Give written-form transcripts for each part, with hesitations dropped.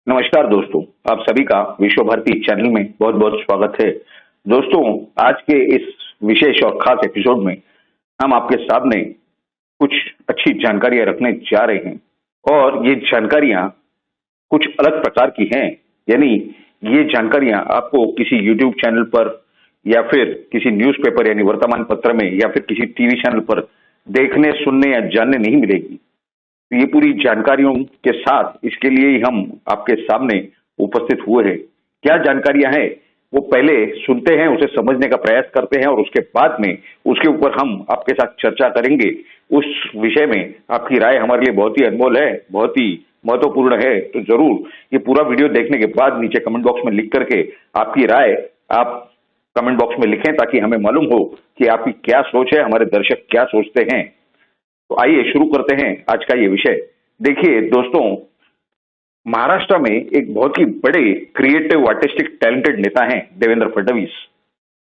नमस्कार दोस्तों, आप सभी का विश्व भारती चैनल में बहुत बहुत स्वागत है। दोस्तों, आज के इस विशेष और खास एपिसोड में हम आपके सामने कुछ अच्छी जानकारियां रखने जा रहे हैं और ये जानकारियां कुछ अलग प्रकार की हैं। यानी ये जानकारियां आपको किसी यूट्यूब चैनल पर या फिर किसी न्यूज़पेपर यानी वर्तमान पत्र में या फिर किसी टीवी चैनल पर देखने, सुनने या जानने नहीं मिलेगी। तो ये पूरी जानकारियों के साथ इसके लिए ही हम आपके सामने उपस्थित हुए हैं। क्या जानकारियां हैं वो पहले सुनते हैं, उसे समझने का प्रयास करते हैं और उसके बाद में उसके ऊपर हम आपके साथ चर्चा करेंगे। उस विषय में आपकी राय हमारे लिए बहुत ही अनमोल है, बहुत ही महत्वपूर्ण है। तो जरूर ये पूरा वीडियो देखने के बाद नीचे कमेंट बॉक्स में लिख करके आपकी राय आप कमेंट बॉक्स में लिखें, ताकि हमें मालूम हो कि आपकी क्या सोच है, हमारे दर्शक क्या सोचते हैं। तो आइए शुरू करते हैं आज का ये विषय। देखिए दोस्तों, महाराष्ट्र में एक बहुत ही बड़े क्रिएटिव, आर्टिस्टिक, टैलेंटेड नेता हैं देवेंद्र फडणवीस।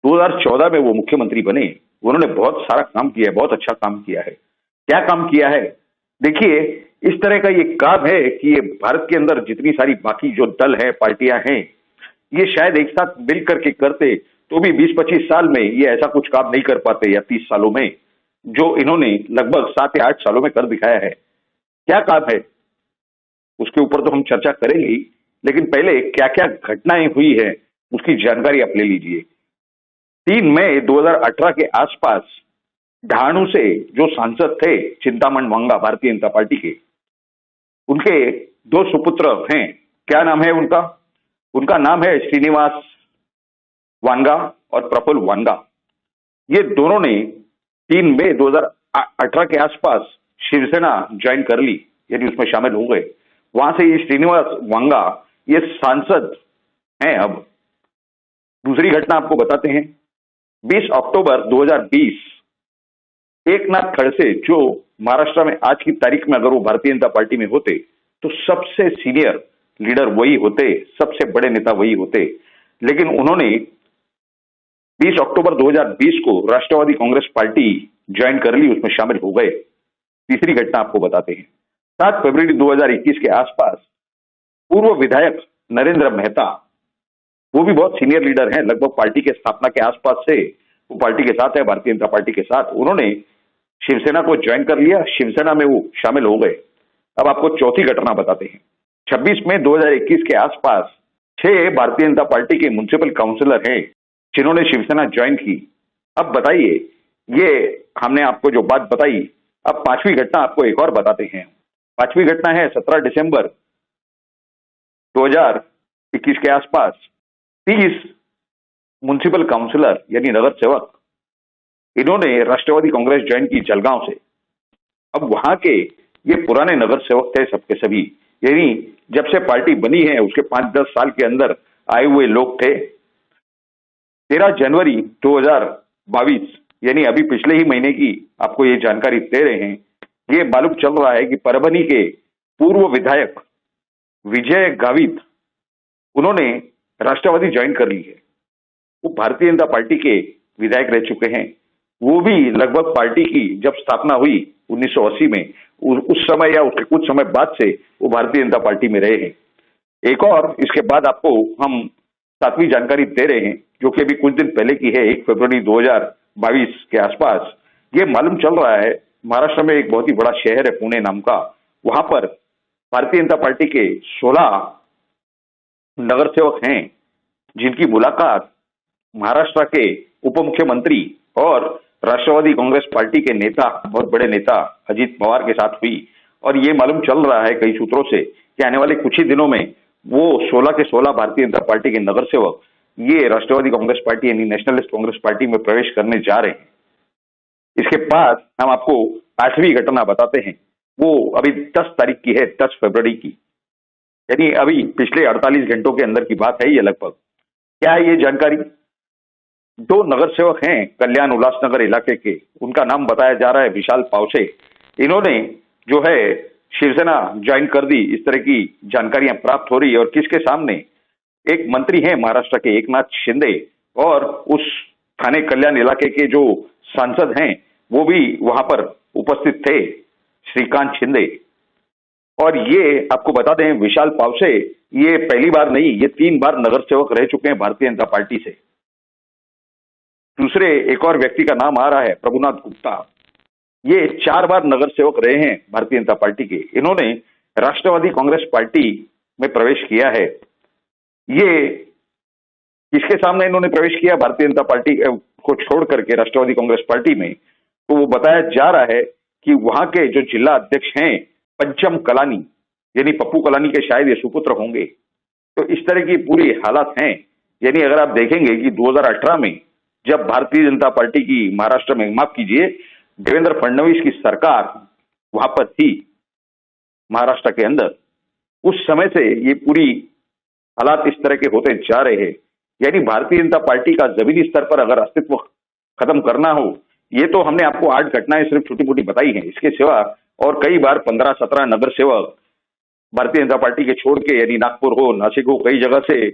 2014 में वो मुख्यमंत्री बने। उन्होंने बहुत सारा काम किया है, बहुत अच्छा काम किया है। क्या काम किया है? देखिए, इस तरह का ये काम है कि ये भारत के अंदर जितनी सारी बाकी जो दल है, पार्टियां हैं, ये शायद एक साथ मिल करके करते तो भी 20-25 साल में ये ऐसा कुछ काम नहीं कर पाते, या 30 सालों में, जो इन्होंने लगभग 7 या 8 सालों में कर दिखाया है। क्या काम है उसके ऊपर तो हम चर्चा करेंगे ही, लेकिन पहले क्या क्या घटनाएं हुई है उसकी जानकारी आप ले लीजिए। 3 मई 2018 के आसपास ढाणू से जो सांसद थे चिंतामण वांगा, भारतीय जनता पार्टी के, उनके 2 सुपुत्र हैं। क्या नाम है उनका? उनका नाम है श्रीनिवास वांगा और प्रफुल्ल वांगा। ये दोनों ने 3 मई 2018 के आसपास शिवसेना ज्वाइन कर ली, यानी उसमें शामिल हो गए। वहां से ये श्रीनिवास वांगा ये सांसद हैं अब। दूसरी घटना आपको बताते हैं। 20 अक्टूबर 2020 एकनाथ खड़से, जो महाराष्ट्र में आज की तारीख में अगर वो भारतीय जनता पार्टी में होते तो सबसे सीनियर लीडर वही होते, सबसे बड़े नेता वही होते। लेकिन उन्होंने 20 अक्टूबर 2020 को राष्ट्रवादी कांग्रेस पार्टी ज्वाइन कर ली, उसमें शामिल हो गए। तीसरी घटना आपको बताते हैं। 7 फरवरी 2021 के आसपास पूर्व विधायक नरेंद्र मेहता, वो भी बहुत सीनियर लीडर हैं, लगभग पार्टी के स्थापना के आसपास से वो पार्टी के साथ है, भारतीय जनता पार्टी के साथ। उन्होंने शिवसेना को ज्वाइन कर लिया, शिवसेना में वो शामिल हो गए। अब आपको चौथी घटना बताते हैं। 26 मई 2021 के आसपास 6 भारतीय जनता पार्टी के म्युनिसिपल काउंसिलर हैं जिन्होंने शिवसेना ज्वाइन की। अब बताइए, ये हमने आपको जो बात बताई, अब 5वीं घटना आपको एक और बताते हैं। 5वीं घटना है 17 दिसंबर 2021 के आसपास 30 म्युनिसिपल काउंसिलर यानी नगर सेवक, इन्होंने राष्ट्रवादी कांग्रेस ज्वाइन की जलगांव से। अब वहां के ये पुराने नगर सेवक थे सबके सभी, यानी जब से पार्टी बनी है उसके 5-10 साल के अंदर आए हुए लोग थे। 13 जनवरी 2022 यानी अभी पिछले ही महीने की आपको ये जानकारी दे रहे हैं। ये मालूम चल रहा है कि परभनी के पूर्व विधायक विजय गावित, उन्होंने राष्ट्रवादी ज्वाइन कर ली है। वो भारतीय जनता पार्टी के विधायक रह चुके हैं। वो भी लगभग पार्टी की जब स्थापना हुई 1980 में, उस समय या उसके कुछ समय बाद से वो भारतीय जनता पार्टी में रहे हैं। एक और इसके बाद आपको हम 7वीं जानकारी दे रहे हैं, जो कि अभी कुछ दिन पहले की है। 1 फरवरी 2022 के आसपास ये मालूम चल रहा है, महाराष्ट्र में एक बहुत ही बड़ा शहर है पुणे नाम का, वहां पर भारतीय जनता पार्टी के 16 नगर सेवक हैं जिनकी मुलाकात महाराष्ट्र के उप मुख्यमंत्री और राष्ट्रवादी कांग्रेस पार्टी के नेता, बहुत बड़े नेता अजित पवार के साथ हुई। और ये मालूम चल रहा है कई सूत्रों से कि आने वाले कुछ ही दिनों में वो 16 के 16 भारतीय जनता पार्टी के नगर सेवक ये राष्ट्रवादी कांग्रेस पार्टी यानी नेशनलिस्ट कांग्रेस पार्टी में प्रवेश करने जा रहे हैं। इसके बाद हम आपको 8वीं घटना बताते हैं। वो अभी 10 तारीख की है, 10 फरवरी की, यानी अभी पिछले 48 घंटों के अंदर की बात है ये लगभग। क्या है ये जानकारी? 2 नगर सेवक हैं कल्याण उल्लासनगर इलाके के, उनका नाम बताया जा रहा है विशाल पावसे। इन्होंने जो है शिवसेना ज्वाइन कर दी, इस तरह की जानकारियां प्राप्त हो रही है। और किसके सामने? एक मंत्री हैं महाराष्ट्र के एकनाथ शिंदे, और उस थाने कल्याण इलाके के जो सांसद हैं वो भी वहां पर उपस्थित थे, श्रीकांत शिंदे। और ये आपको बता दें, विशाल पावसे ये पहली बार नहीं, ये 3 बार नगर सेवक रह चुके हैं भारतीय जनता पार्टी से। दूसरे एक और व्यक्ति का नाम आ रहा है, प्रभुनाथ गुप्ता, ये 4 बार नगर सेवक रहे हैं भारतीय जनता पार्टी के। इन्होंने राष्ट्रवादी कांग्रेस पार्टी में प्रवेश किया है। ये किसके सामने इन्होंने प्रवेश किया भारतीय जनता पार्टी को छोड़ करके राष्ट्रवादी कांग्रेस पार्टी में, तो वो बताया जा रहा है कि वहां के जो जिला अध्यक्ष हैं पंचम कलानी, यानी पप्पू कलानी के शायद ये सुपुत्र होंगे। तो इस तरह की पूरी हालात हैं। यानी अगर आप देखेंगे कि 2018 में जब भारतीय जनता पार्टी की महाराष्ट्र में, माफ कीजिए, देवेंद्र फडणवीस की सरकार वहां पर थी महाराष्ट्र के अंदर, उस समय से ये पूरी हालात इस तरह के होते जा रहे हैं। यानी भारतीय जनता पार्टी का जमीनी स्तर पर अगर अस्तित्व खत्म करना हो, ये तो हमने आपको 8 घटनाएं सिर्फ छोटी मोटी बताई हैं, इसके सिवा और कई बार 15-17 नगर सेवक भारतीय जनता पार्टी के छोड़ के, यानी नागपुर हो, नासिक हो, कई जगह से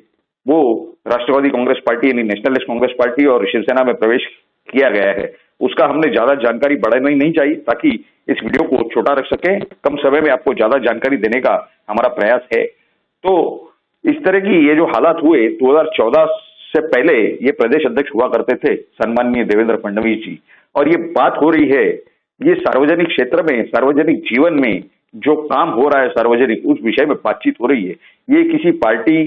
वो राष्ट्रवादी कांग्रेस पार्टी यानी नेशनलिस्ट कांग्रेस पार्टी और शिवसेना में प्रवेश किया गया है। उसका हमने ज्यादा जानकारी बढ़ानी नहीं चाहिए, ताकि इस वीडियो को छोटा रख सके, कम समय में आपको ज्यादा जानकारी देने का हमारा प्रयास है। तो इस तरह की ये जो हालात हुए 2014 से पहले, ये प्रदेश अध्यक्ष हुआ करते थे सम्माननीय देवेंद्र फडणवीस जी, और ये बात हो रही है, ये सार्वजनिक क्षेत्र में, सार्वजनिक जीवन में जो काम हो रहा है सार्वजनिक, उस विषय में बातचीत हो रही है। ये किसी पार्टी,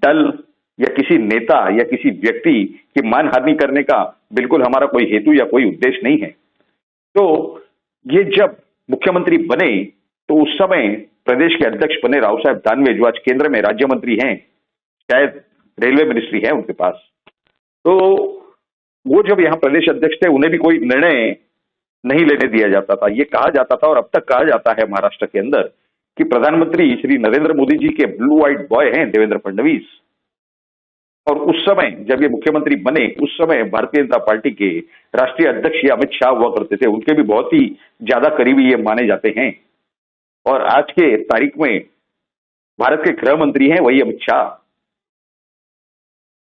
दल या किसी नेता या किसी व्यक्ति की मानहानि करने का बिल्कुल हमारा कोई हेतु या कोई उद्देश्य नहीं है। तो ये जब मुख्यमंत्री बने तो उस समय प्रदेश के अध्यक्ष बने राव साहब दानवे, जो आज केंद्र में राज्य मंत्री हैं, शायद रेलवे मिनिस्ट्री है उनके पास। तो वो जब यहाँ प्रदेश अध्यक्ष थे, उन्हें भी कोई निर्णय नहीं लेने दिया जाता था। ये कहा जाता था और अब तक कहा जाता है महाराष्ट्र के अंदर कि प्रधानमंत्री श्री नरेंद्र मोदी जी के ब्लू व्हाइट बॉय हैं देवेंद्र फडणवीस। और उस समय जब ये मुख्यमंत्री बने, उस समय भारतीय जनता पार्टी के राष्ट्रीय अध्यक्ष ये अमित शाह हुआ करते थे, उनके भी बहुत ही ज्यादा करीबी ये माने जाते हैं। और आज के तारीख में भारत के गृह मंत्री हैं वही अमित शाह।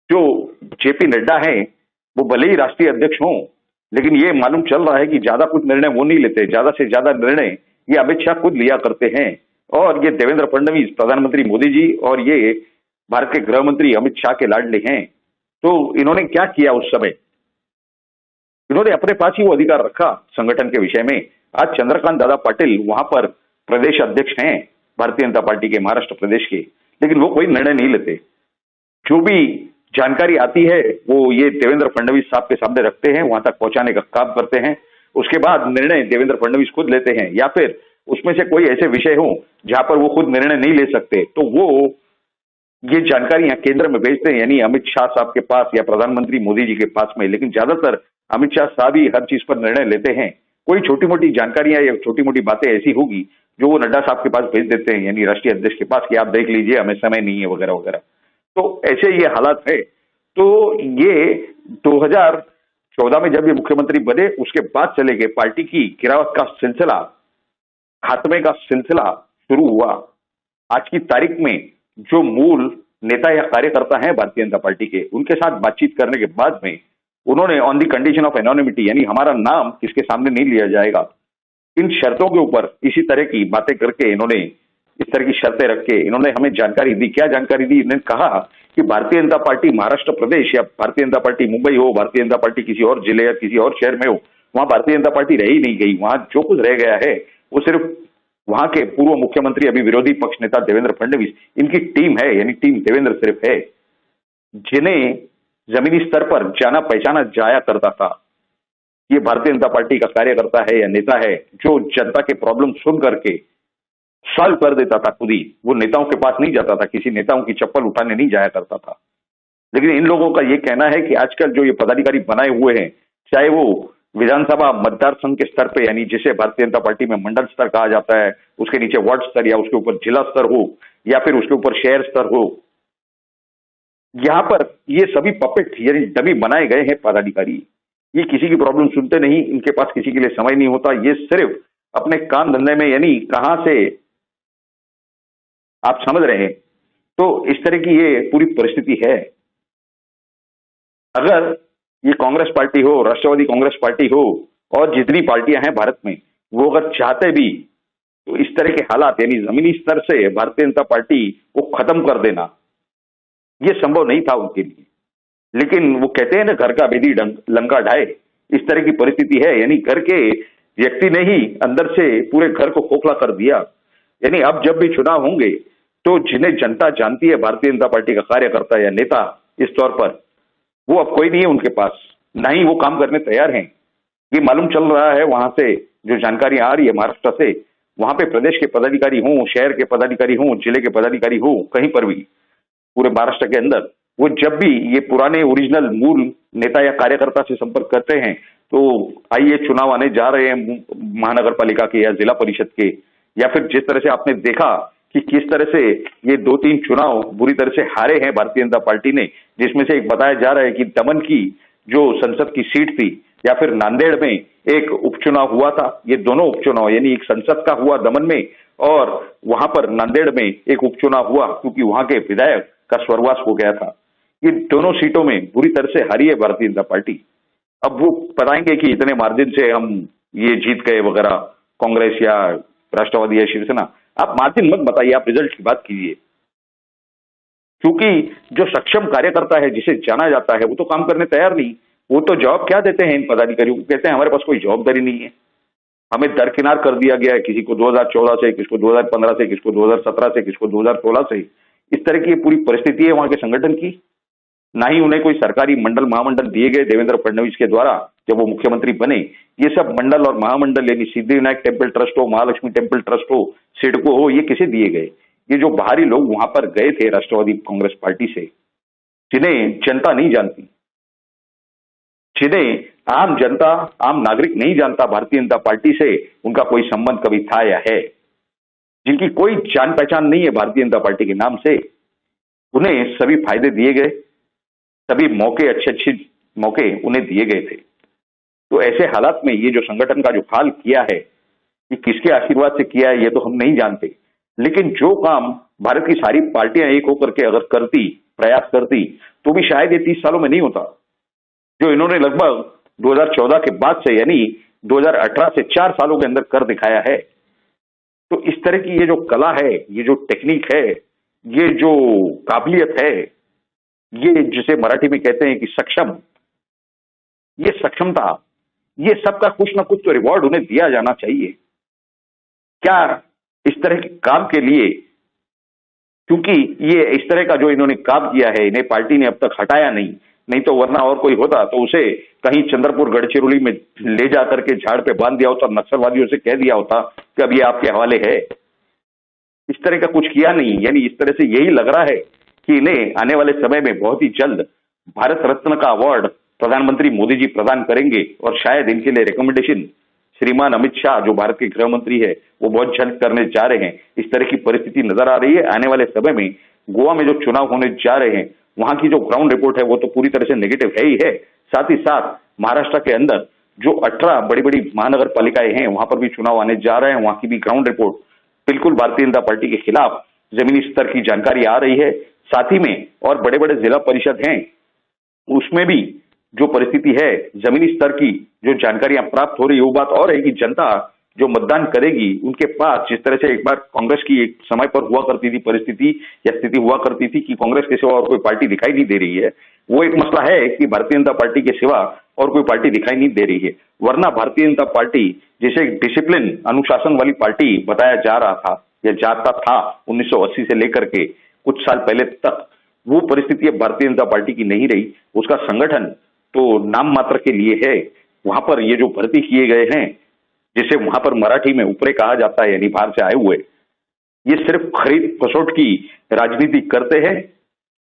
जो जेपी नड्डा हैं वो भले ही राष्ट्रीय अध्यक्ष हों, लेकिन ये मालूम चल रहा है कि ज्यादा कुछ निर्णय वो नहीं लेते, ज्यादा से ज्यादा निर्णय ये अमित शाह खुद लिया करते हैं। और ये देवेंद्र फडणवीस, प्रधानमंत्री मोदी जी और ये भारत के गृह मंत्री अमित शाह के लाडले हैं। तो इन्होंने क्या किया उस समय, इन्होंने अपने पास ही वो अधिकार रखा संगठन के विषय में। आज चंद्रकांत दादा पाटिल वहां पर प्रदेश अध्यक्ष हैं भारतीय जनता पार्टी के महाराष्ट्र प्रदेश के, लेकिन वो कोई निर्णय नहीं लेते। जो भी जानकारी आती है वो ये देवेंद्र फडणवीस साहब के सामने रखते हैं, वहां तक पहुंचाने का काम करते हैं। उसके बाद निर्णय देवेंद्र फडणवीस खुद लेते हैं, या फिर उसमें से कोई ऐसे विषय हो जहां पर वो खुद निर्णय नहीं ले सकते, तो वो ये जानकारी यहाँ केंद्र में भेजते हैं, यानी अमित शाह साहब के पास या प्रधानमंत्री मोदी जी के पास में। लेकिन ज्यादातर अमित शाह साहब ही हर चीज पर निर्णय लेते हैं। कोई छोटी मोटी जानकारियां या छोटी मोटी बातें ऐसी होगी जो वो नड्डा साहब के पास भेज देते हैं, यानी राष्ट्रीय अध्यक्ष के पास, कि आप देख लीजिए, हमें समय नहीं है वगैरह वगैरह। तो ऐसे ये हालात है। तो ये 2014 में जब ये मुख्यमंत्री बने, उसके बाद चले गए, पार्टी की गिरावट का सिलसिला, खात्मे का सिलसिला शुरू हुआ। आज की तारीख में जो मूल नेता या कार्यकर्ता हैं भारतीय जनता पार्टी के, उनके साथ बातचीत करने के बाद में उन्होंने on the condition of anonymity, यानी हमारा नाम किसके सामने नहीं लिया जाएगा, इन शर्तों के ऊपर इसी तरह की बातें करके, इन्होंने इस तरह की शर्तें रख के इन्होंने हमें जानकारी दी। क्या जानकारी दी? इन्होंने कहा कि भारतीय जनता पार्टी महाराष्ट्र प्रदेश या भारतीय जनता पार्टी मुंबई हो, भारतीय जनता पार्टी किसी और जिले या किसी और शहर में हो, वहां भारतीय जनता पार्टी रह ही नहीं गई। वहां जो कुछ रह गया है वो सिर्फ वहां के पूर्व मुख्यमंत्री, अभी विरोधी पक्ष नेता देवेंद्र फडणवीस, इनकी टीम है, यानी टीम देवेंद्र सिर्फ है, जिन्हें जमीनी स्तर पर जाना पहचाना जाया करता था। ये भारतीय जनता पार्टी का कार्यकर्ता है या नेता है जो जनता के प्रॉब्लम सुन करके सॉल्व कर देता था खुद ही। वो नेताओं के पास नहीं जाता था, किसी नेताओं की चप्पल उठाने नहीं जाया करता था। लेकिन इन लोगों का ये कहना है कि आजकल जो ये पदाधिकारी बनाए हुए हैं, चाहे वो विधानसभा मतदार संघ के स्तर पे, यानी जिसे भारतीय जनता पार्टी में मंडल स्तर कहा जाता है, उसके नीचे वार्ड स्तर या उसके ऊपर जिला स्तर हो या फिर उसके ऊपर शहर स्तर हो, यहां पर ये सभी पपेट यानी डमी बनाए गए हैं पदाधिकारी। ये किसी की प्रॉब्लम सुनते नहीं, इनके पास किसी के लिए समय नहीं होता। ये सिर्फ अपने काम धंधे में, यानी कहां से आप समझ रहे हैं। तो इस तरह की ये पूरी परिस्थिति है। अगर ये कांग्रेस पार्टी हो, राष्ट्रवादी कांग्रेस पार्टी हो और जितनी पार्टियां हैं भारत में, वो अगर चाहते भी तो इस तरह के हालात यानी जमीनी स्तर से भारतीय जनता पार्टी को खत्म कर देना ये संभव नहीं था उनके लिए। लेकिन वो कहते हैं ना, घर का भेदी लंका ढाए, इस तरह की परिस्थिति है। यानी घर के व्यक्ति ने ही अंदर से पूरे घर को खोखला कर दिया। यानी अब जब भी चुनाव होंगे तो जिन्हें जनता जानती है भारतीय जनता पार्टी का कार्यकर्ता या नेता इस तौर पर, वो अब कोई नहीं है उनके पास, ना ही वो काम करने तैयार हैं। ये मालूम चल रहा है वहां से जो जानकारी आ रही है महाराष्ट्र से, वहां पे प्रदेश के पदाधिकारी हों, शहर के पदाधिकारी हों, जिले के पदाधिकारी हों, कहीं पर भी पूरे महाराष्ट्र के अंदर, वो जब भी ये पुराने ओरिजिनल मूल नेता या कार्यकर्ता से संपर्क करते हैं तो आइए चुनाव आने जा रहे हैं महानगर पालिका के या जिला परिषद के, या फिर जिस तरह से आपने देखा कि किस तरह से ये 2-3 चुनाव बुरी तरह से हारे हैं भारतीय जनता पार्टी ने, जिसमें से एक बताया जा रहा है कि दमन की जो संसद की सीट थी या फिर नांदेड़ में एक उपचुनाव हुआ था। ये दोनों उपचुनाव यानी एक संसद का हुआ दमन में और वहां पर नांदेड़ में एक उपचुनाव हुआ क्योंकि वहां के विधायक का स्वर्गवास हो गया था। ये दोनों सीटों में बुरी तरह से हारी है भारतीय जनता पार्टी। अब वो बताएंगे कि इतने मार्जिन से हम ये जीत गए वगैरह, कांग्रेस या राष्ट्रवादी या शिवसेना। आप मार्जिन मत बताइए, आप रिजल्ट की बात कीजिए, क्योंकि जो सक्षम कार्यकर्ता है जिसे जाना जाता है वो तो काम करने तैयार नहीं। वो तो जवाब क्या देते हैं इन पदाधिकारियों को, कहते हैं हमारे पास कोई जवाबदारी नहीं है, हमें दरकिनार कर दिया गया है, किसी को 2014 से, किसको 2015 से, किसको 2017 से, किसको 2016 से। इस तरह की पूरी परिस्थिति है वहां के संगठन की। ना ही उन्हें कोई सरकारी मंडल महामंडल दिए गए देवेंद्र फडणवीस के द्वारा जब वो मुख्यमंत्री बने। ये सब मंडल और महामंडल यानी सिद्धिविनायक टेम्पल ट्रस्ट हो, महालक्ष्मी टेम्पल ट्रस्ट हो, सिडको हो, ये किसे दिए गए? ये जो बाहरी लोग वहां पर गए थे राष्ट्रवादी कांग्रेस पार्टी से, जिन्हें जनता नहीं जानती, जिन्हें आम जनता, आम नागरिक नहीं जानता भारतीय जनता पार्टी से उनका कोई संबंध कभी था या है, जिनकी कोई जान पहचान नहीं है भारतीय जनता पार्टी के नाम से, उन्हें सभी फायदे दिए गए, सभी मौके, अच्छे मौके उन्हें दिए गए थे। तो ऐसे हालात में ये जो संगठन का जो हाल किया है, ये किसके आशीर्वाद से किया है ये तो हम नहीं जानते, लेकिन जो काम भारत की सारी पार्टियां एक होकर के अगर करती, प्रयास करती, तो भी शायद ये 30 सालों में नहीं होता जो इन्होंने लगभग 2014 के बाद से यानी 2018 से 4 सालों के अंदर कर दिखाया है। तो इस तरह की ये जो कला है, ये जो टेक्निक है, ये जो काबिलियत है, ये जिसे मराठी में कहते हैं कि सक्षम, ये सक्षमता, ये सबका कुछ ना कुछ तो रिवॉर्ड उन्हें दिया जाना चाहिए। क्या इस तरह के काम के लिए, क्योंकि ये इस तरह का जो इन्होंने काम किया है इन्हें पार्टी ने अब तक हटाया नहीं तो वरना और कोई होता तो उसे कहीं चंद्रपुर गढ़चिरौली में ले जाकर के झाड़ पे बांध दिया होता, नक्सलवादियों से कह दिया होता कि अब ये आपके हवाले है। इस तरह का कुछ किया नहीं। यानी इस तरह से यही लग रहा है कि इन्हें आने वाले समय में बहुत ही जल्द भारत रत्न का अवार्ड प्रधानमंत्री मोदी जी प्रदान करेंगे और शायद इनके लिए रिकमेंडेशन श्रीमान अमित शाह जो भारत के गृह मंत्री है वो बहुत जल्द करने जा रहे हैं। इस तरह की परिस्थिति नजर आ रही है। आने वाले समय में गोवा में जो चुनाव होने जा रहे हैं वहां की जो ग्राउंड रिपोर्ट है वो तो पूरी तरह से नेगेटिव है ही है। साथ ही साथ महाराष्ट्र के अंदर जो 18 बड़ी बड़ी महानगर पालिकाएं हैं वहां पर भी चुनाव आने जा रहे हैं, वहां की भी ग्राउंड रिपोर्ट बिल्कुल भारतीय जनता पार्टी के खिलाफ जमीनी स्तर की जानकारी आ रही है। साथ ही में और बड़े बड़े जिला परिषद हैं उसमें भी जो परिस्थिति है जमीनी स्तर की जो जानकारियां प्राप्त हो रही है वो बात और है कि जनता जो मतदान करेगी उनके पास जिस तरह से एक बार कांग्रेस की एक समय पर हुआ करती थी परिस्थिति या स्थिति हुआ करती थी कि कांग्रेस के सिवा और कोई पार्टी दिखाई नहीं दे रही है, वो एक मसला है कि भारतीय जनता पार्टी के सिवा और कोई पार्टी दिखाई नहीं दे रही है। वरना भारतीय जनता पार्टी जिसे डिसिप्लिन अनुशासन वाली पार्टी बताया जा रहा था या जाता था 1980 से लेकर के कुछ साल पहले तक, वो परिस्थिति अब भारतीय जनता पार्टी की नहीं रही। उसका संगठन तो नाम मात्र के लिए है। वहां पर ये जो भर्ती किए गए हैं जिसे वहां पर मराठी में ऊपरे कहा जाता है यानी बाहर से आए हुए, ये सिर्फ खरीद फसोट की राजनीति करते हैं।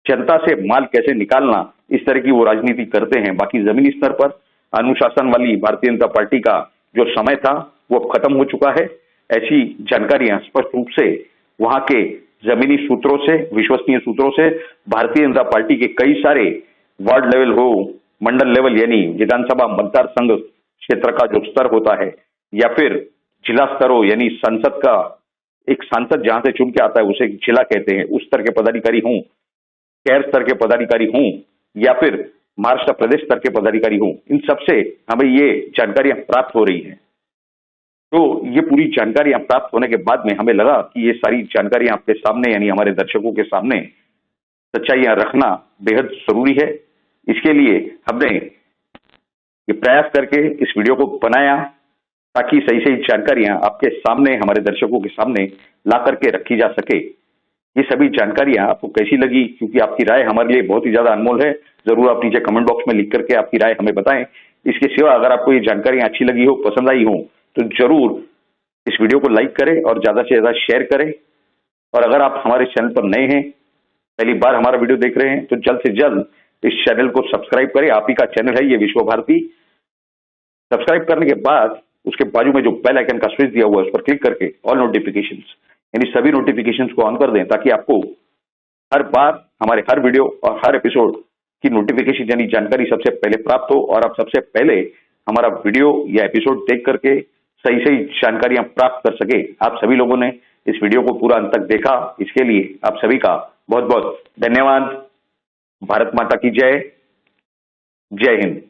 जनता से माल कैसे निकालना इस तरह की वो राजनीति करते हैं। बाकी जमीनी स्तर पर अनुशासन वाली भारतीय जनता पार्टी का जो समय था वो अब खत्म हो चुका है। ऐसी जानकारियां स्पष्ट रूप से वहां के जमीनी सूत्रों से, विश्वसनीय सूत्रों से भारतीय जनता पार्टी के कई सारे वार्ड लेवल हो, मंडल लेवल यानी विधानसभा मतदार संघ क्षेत्र का जो स्तर होता है या फिर जिला स्तर हो यानी संसद का एक सांसद जहां से चुन के आता है उसे जिला कहते हैं, उस स्तर के पदाधिकारी हों, शहर स्तर के पदाधिकारी हों या फिर महाराष्ट्र प्रदेश स्तर के पदाधिकारी हों, इन सबसे हमें ये जानकारियां प्राप्त हो रही हैं। तो ये पूरी जानकारियां प्राप्त होने के बाद में हमें लगा कि ये सारी जानकारियां आपके सामने यानी हमारे दर्शकों के सामने सच्चाइयां रखना बेहद जरूरी है। इसके लिए हमने ये प्रयास करके इस वीडियो को बनाया ताकि सही सही जानकारियां आपके सामने हमारे दर्शकों के सामने ला करके रखी जा सके। ये सभी जानकारियां आपको कैसी लगी, क्योंकि आपकी राय हमारे लिए बहुत ही ज्यादा अनमोल है। जरूर आप नीचे कमेंट बॉक्स में लिख करके आपकी राय हमें बताएं। इसके सिवा अगर आपको ये जानकारियां अच्छी लगी हो, पसंद आई हो, तो जरूर इस वीडियो को लाइक करें और ज्यादा से ज्यादा शेयर करें। और अगर आप हमारे चैनल पर नए हैं, पहली बार हमारा वीडियो देख रहे हैं, तो जल्द से जल्द इस चैनल को सब्सक्राइब करें। आप ही का चैनल है ये विश्व भारती। सब्सक्राइब करने के बाद उसके बाजू में जो बेल आइकन का स्विच दिया हुआ है उस पर क्लिक करके ऑल नोटिफिकेशंस यानी सभी नोटिफिकेशंस को ऑन कर दें, ताकि आपको हर बार हमारे हर वीडियो और हर एपिसोड की नोटिफिकेशन यानी जानकारी सबसे पहले प्राप्त हो और आप सबसे पहले हमारा वीडियो या एपिसोड देख करके सही सही जानकारियां प्राप्त कर सके। आप सभी लोगों ने इस वीडियो को पूरा अंत तक देखा, इसके लिए आप सभी का बहुत बहुत धन्यवाद। भारत माता की जय। जय हिंद।